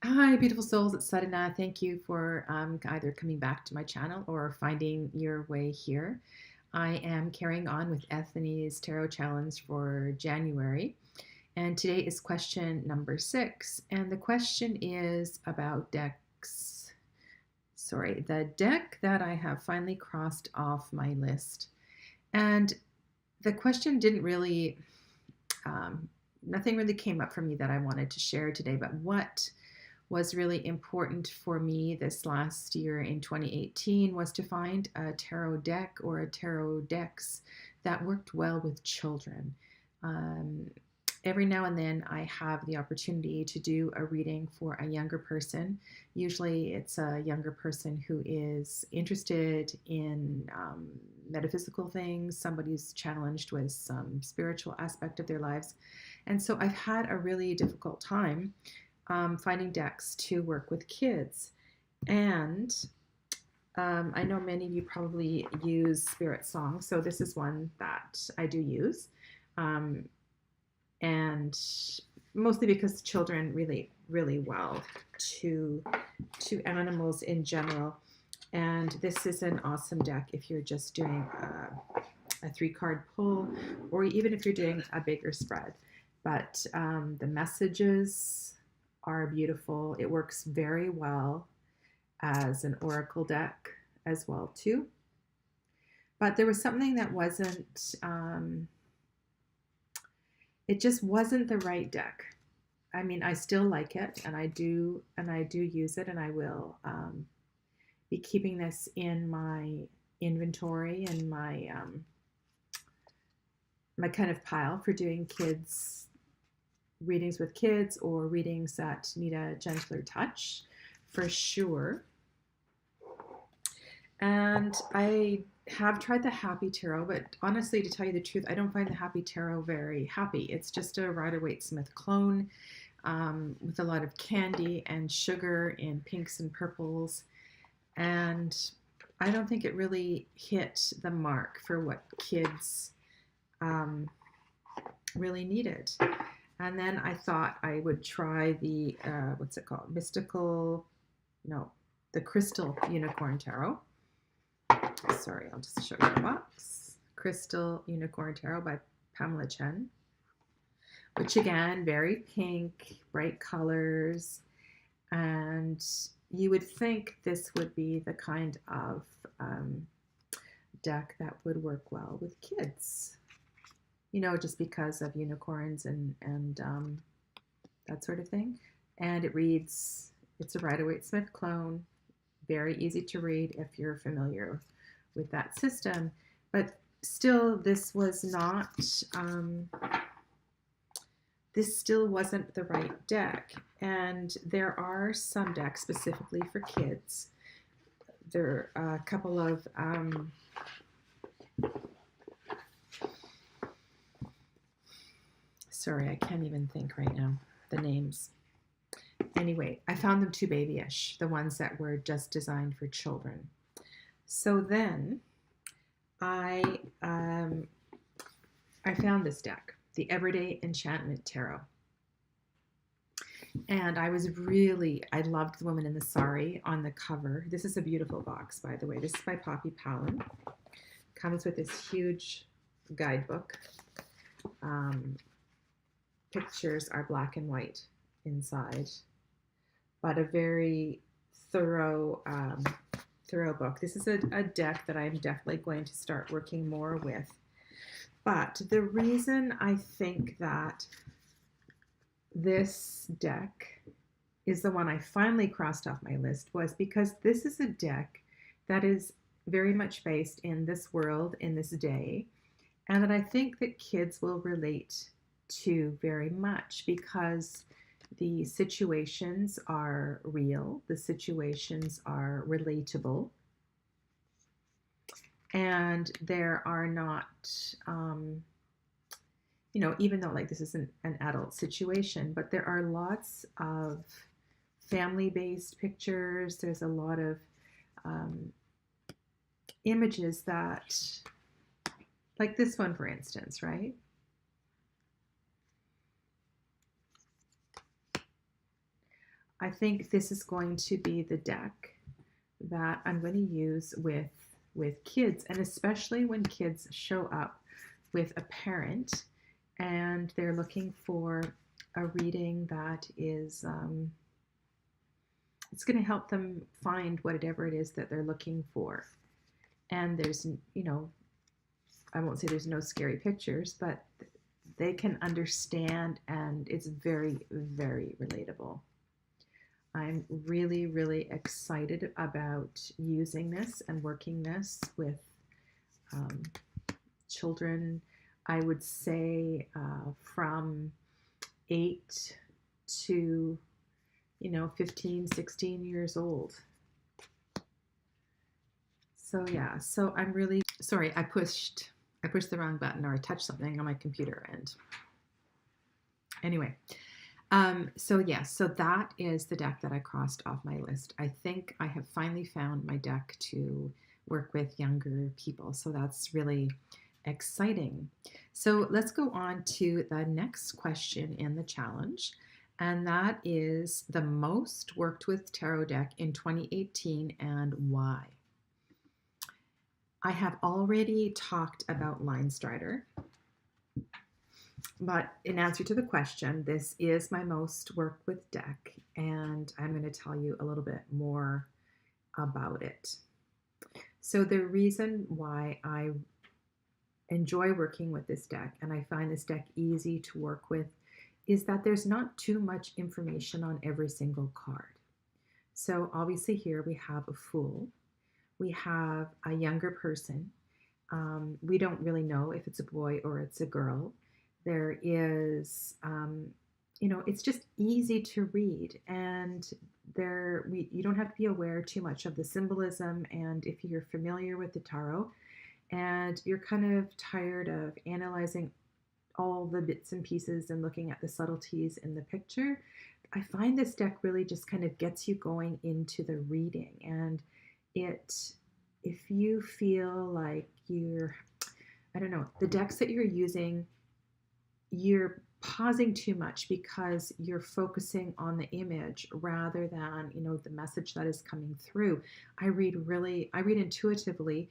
Hi, beautiful souls. It's Sadhana. Thank you for either coming back to my channel or finding your way here. I am carrying on with Ethany's Tarot Challenge for January. And today is question number 6. And the question is about decks. Sorry, the deck that I have finally crossed off my list. And the question didn't really, nothing really came up for me that I wanted to share today, but what was really important for me this last year in 2018 was to find a tarot deck or a tarot decks that worked well with children. Every now and then I have the opportunity to do a reading for a younger person. Usually it's a younger person who is interested in metaphysical things, somebody who's challenged with some spiritual aspect of their lives. And so I've had a really difficult time finding decks to work with kids. And I know many of you probably use Spiritsong, so this is one that I do use. And mostly because children relate really well to animals in general. And this is an awesome deck if you're just doing a 3-card pull, or even if you're doing a bigger spread. But the messages are beautiful. It works very well as an oracle deck as well too. But there was something that wasn't, it just wasn't the right deck. I mean, I still like it, and I do use it, and I will be keeping this in my inventory and my my kind of pile for doing kids readings with kids or readings that need a gentler touch for sure. And I have tried the Happy Tarot, but honestly, to tell you the truth, I don't find the Happy Tarot very happy. It's just a Rider-Waite-Smith clone with a lot of candy and sugar in pinks and purples. And I don't think it really hit the mark for what kids really needed. And then I thought I would try the, what's it called? The Crystal Unicorn Tarot. Sorry, I'll just show you the box. Crystal Unicorn Tarot by Pamela Chen. Which again, very pink, bright colors. And you would think this would be the kind of deck that would work well with kids. You know, just because of unicorns and that sort of thing. And it reads, it's a Rider-Waite-Smith clone, very easy to read if you're familiar with that system. But still, this was not, this still wasn't the right deck. And there are some decks specifically for kids. There are a couple of, sorry, I can't even think right now, the names. Anyway, I found them too babyish, the ones that were just designed for children. So then I found this deck, the Everyday Enchantment Tarot. And I loved the woman in the sari on the cover. This is a beautiful box, by the way. This is by Palin. Comes with this huge guidebook. Pictures are black and white inside, but a very thorough book. This is a deck that I'm definitely going to start working more with. But the reason I think that this deck is the one I finally crossed off my list was because this is a deck that is very much based in this world, in this day, and that I think that kids will relate to very much because the situations are real, the situations are relatable, and there are not, you know, even though like this isn't an adult situation, but there are lots of family-based pictures. There's a lot of images that, like this one, for instance, right? I think this is going to be the deck that I'm going to use with kids, and especially when kids show up with a parent and they're looking for a reading that is it's going to help them find whatever it is that they're looking for. And there's, you know, I won't say there's no scary pictures, but they can understand, and it's very, very relatable. I'm really, really excited about using this and working this with children, I would say from 8 to, 15, 16 years old. So yeah, so I'm really sorry, I pushed the wrong button, or I touched something on my computer, and anyway. So yeah, so that is the deck that I crossed off my list. I think I have finally found my deck to work with younger people. So that's really exciting. So let's go on to the next question in the challenge. And that is the most worked with tarot deck in 2018 and why. I have already talked about Linestrider. But in answer to the question, this is my most worked with deck, and I'm going to tell you a little bit more about it. So the reason why I enjoy working with this deck, and I find this deck easy to work with, is that there's not too much information on every single card. So obviously here we have a Fool, we have a younger person. We don't really know if it's a boy or it's a girl. There is, it's just easy to read, and you don't have to be aware too much of the symbolism. And if you're familiar with the tarot and you're kind of tired of analyzing all the bits and pieces and looking at the subtleties in the picture, I find this deck really just kind of gets you going into the reading. And if you feel like the decks that you're using, you're pausing too much because you're focusing on the image rather than, the message that is coming through. I read intuitively.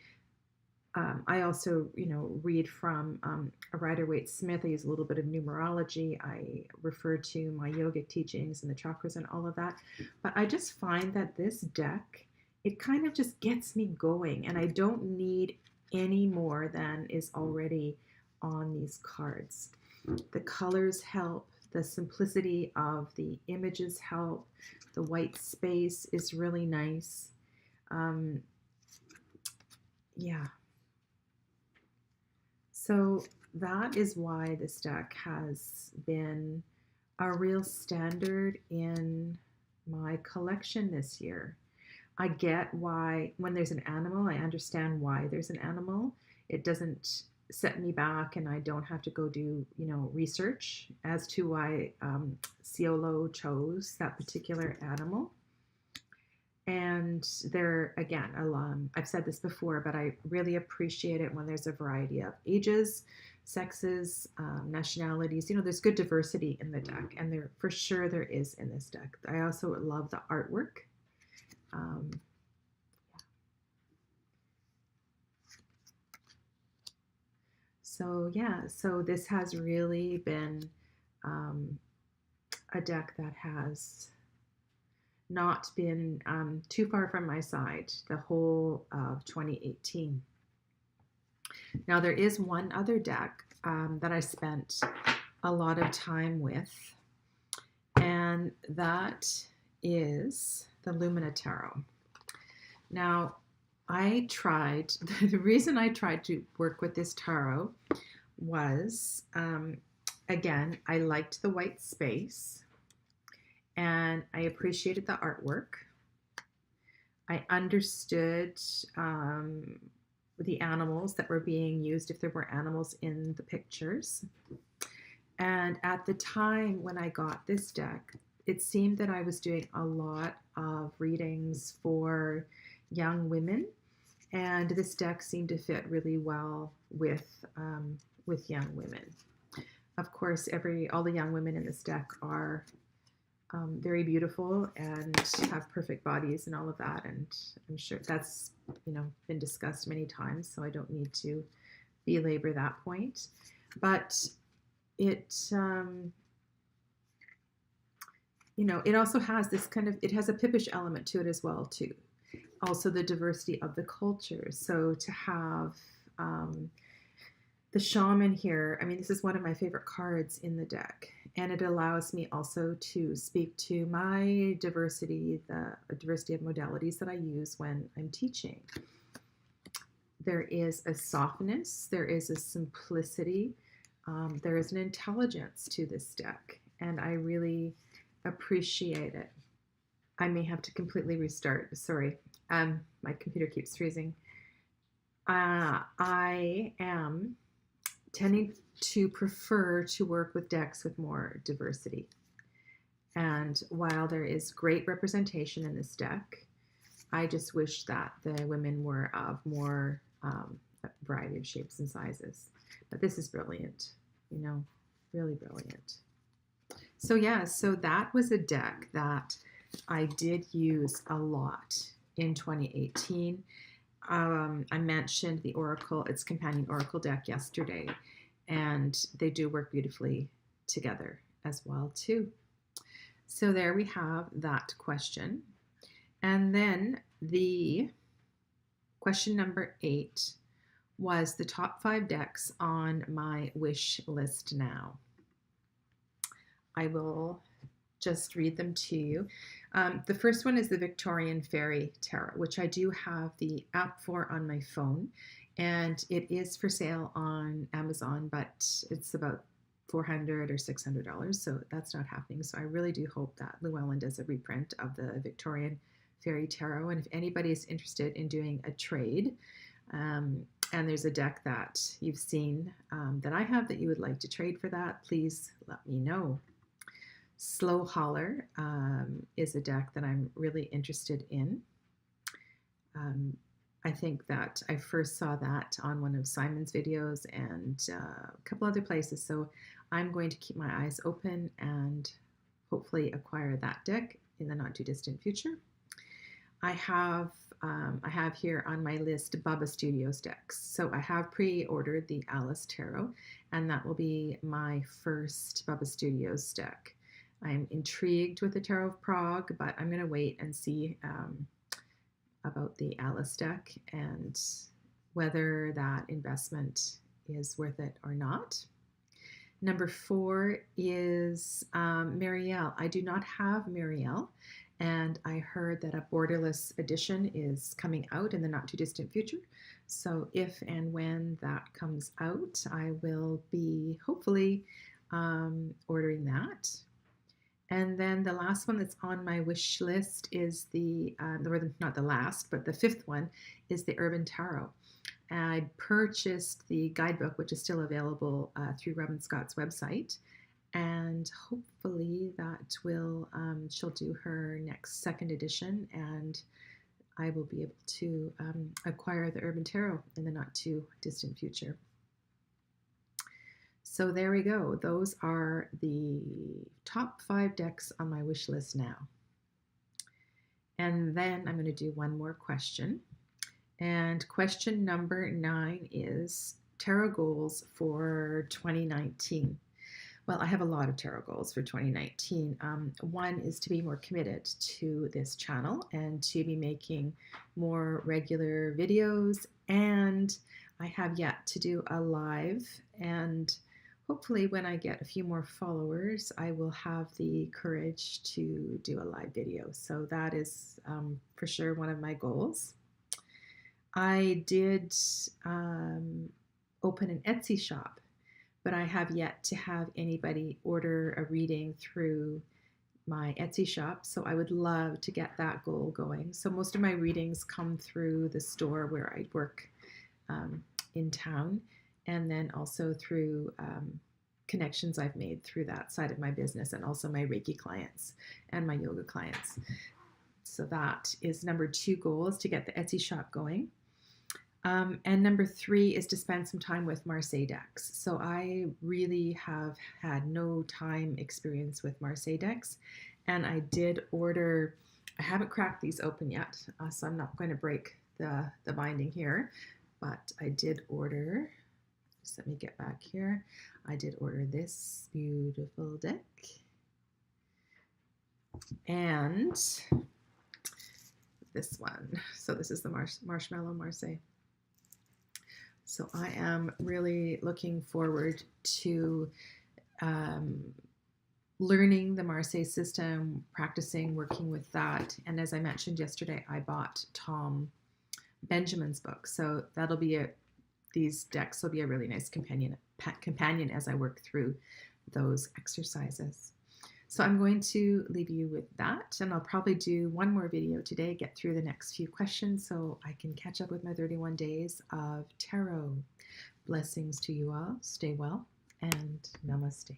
I also, read from a Rider-Waite-Smith. I use a little bit of numerology. I refer to my yogic teachings and the chakras and all of that. But I just find that this deck, it kind of just gets me going, and I don't need any more than is already on these cards. The colors help, the simplicity of the images help, the white space is really nice. Yeah. So that is why this deck has been a real standard in my collection this year. I get why, when there's an animal, I understand why there's an animal. It doesn't set me back, and I don't have to go do, research as to why Siolo chose that particular animal. And there, again, I've said this before, but I really appreciate it when there's a variety of ages, sexes, nationalities. There's good diversity in the deck, and for sure there is in this deck. I also love the artwork. So this has really been a deck that has not been too far from my side the whole of 2018. Now there is one other deck that I spent a lot of time with, and that is the Lumina Tarot. Now, the reason I tried to work with this tarot was, again, I liked the white space, and I appreciated the artwork. I understood the animals that were being used, if there were animals in the pictures. And at the time when I got this deck, it seemed that I was doing a lot of readings for young women, and this deck seemed to fit really well with young women. Of course, all the young women in this deck are very beautiful and have perfect bodies and all of that. And I'm sure that's, been discussed many times, so I don't need to belabor that point. But it, it also has this it has a pippish element to it as well, too. Also the diversity of the cultures. So to have the shaman here, I mean, this is one of my favorite cards in the deck. And it allows me also to speak to my diversity, the diversity of modalities that I use when I'm teaching. There is a softness, there is a simplicity, there is an intelligence to this deck, and I really appreciate it. I may have to completely restart, sorry. My computer keeps freezing. I am tending to prefer to work with decks with more diversity. And while there is great representation in this deck, I just wish that the women were of more variety of shapes and sizes. But this is brilliant, really brilliant. So yeah, so that was a deck that I did use a lot in 2018. I mentioned the Oracle, its companion Oracle deck yesterday, and they do work beautifully together as well too. So there we have that question. And then the question number 8 was the top 5 decks on my wish list now. I will just read them to you. The first one is the Victorian Fairy Tarot, which I do have the app for on my phone, and it is for sale on Amazon, but it's about $400 or $600, so that's not happening. So I really do hope that Llewellyn does a reprint of the Victorian Fairy Tarot, and if anybody is interested in doing a trade, and there's a deck that you've seen that I have that you would like to trade for that, please let me know. Slow Holler is a deck that I'm really interested in. I think that I first saw that on one of Simon's videos and a couple other places, so I'm going to keep my eyes open and hopefully acquire that deck in the not too distant future. I have here on my list Bubba Studios decks. So I have pre-ordered the Alice Tarot, and that will be my first Bubba Studios deck. I'm intrigued with the Tarot of Prague, but I'm going to wait and see about the Alice deck and whether that investment is worth it or not. Number 4 is Marielle. I do not have Marielle, and I heard that a borderless edition is coming out in the not too distant future. So if and when that comes out, I will be hopefully ordering that. And then the last one that's on my wish list is not the last, but the 5th one is the Urban Tarot. I purchased the guidebook, which is still available through Robin Scott's website, and hopefully that will, she'll do her next 2nd edition, and I will be able to acquire the Urban Tarot in the not too distant future. So there we go. Those are the top 5 decks on my wish list now. And then I'm going to do one more question. And question number 9 is tarot goals for 2019. Well, I have a lot of tarot goals for 2019. One is to be more committed to this channel and to be making more regular videos. And I have yet to do a live, and hopefully when I get a few more followers, I will have the courage to do a live video. So that is for sure one of my goals. I did open an Etsy shop, but I have yet to have anybody order a reading through my Etsy shop. So I would love to get that goal going. So most of my readings come through the store where I work in town, and then also through connections I've made through that side of my business, and also my Reiki clients and my yoga clients. So that is number 2 goal, is to get the Etsy shop going. And number 3 is to spend some time with Marseille decks. So I really have had no time experience with Marseille decks, and I did order. I haven't cracked these open yet, so I'm not going to break the binding here, but I did order. Just let me get back here. I did order this beautiful deck, and this one. So this is the Marshmellow Marseille. So I am really looking forward to learning the Marseille system, practicing, working with that. And as I mentioned yesterday, I bought Tom Benjamin's book. So that'll be these decks will be a really nice companion as I work through those exercises. So I'm going to leave you with that, and I'll probably do one more video today, get through the next few questions so I can catch up with my 31 days of tarot. Blessings to you all. Stay well, and namaste.